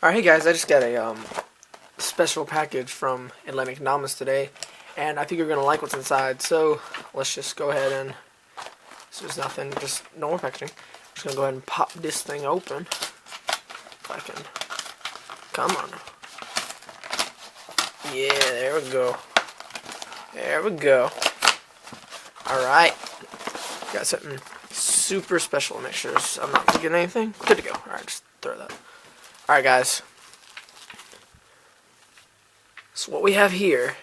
Alright, hey guys, I just got a special package from Kendamas today, and I think you're gonna like what's inside. So let's just go ahead and there's nothing, just normal packaging. I'm just gonna go ahead and pop this thing open. If I can, come on. Yeah, there we go. There we go. All right, got something super special. Make sure I'm not forgetting anything. Good to go. All right, just throw that. Alright guys, so what we have here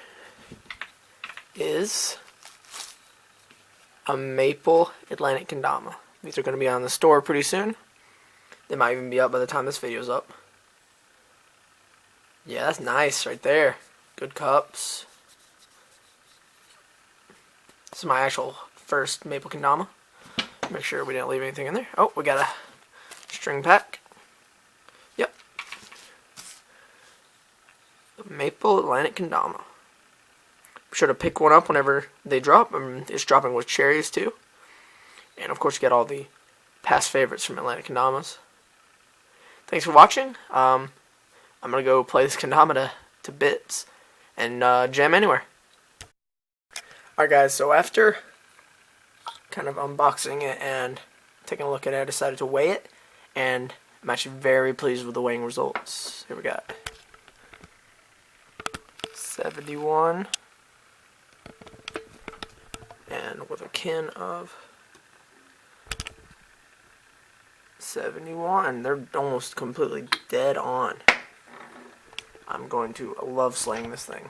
is a maple Atlantic kendama. These are going to be on the store pretty soon. They might even be up by the time this video's up. Yeah, that's nice right there. Good cups. This is my actual first maple kendama. Make sure we didn't leave anything in there. Oh, we got a string pack. Yep. Maple Atlantic kendama. Be sure to pick one up whenever they drop. It's dropping with cherries too. And of course you get all the past favorites from Atlantic kendamas. Thanks for watching. I'm going to go play this kendama to bits and jam anywhere. Alright guys, so after kind of unboxing it and taking a look at it, I decided to weigh it, and I'm actually very pleased with the weighing results. Here we got 71 and with a kin of 71. They're almost completely dead on. I'm going to love slaying this thing.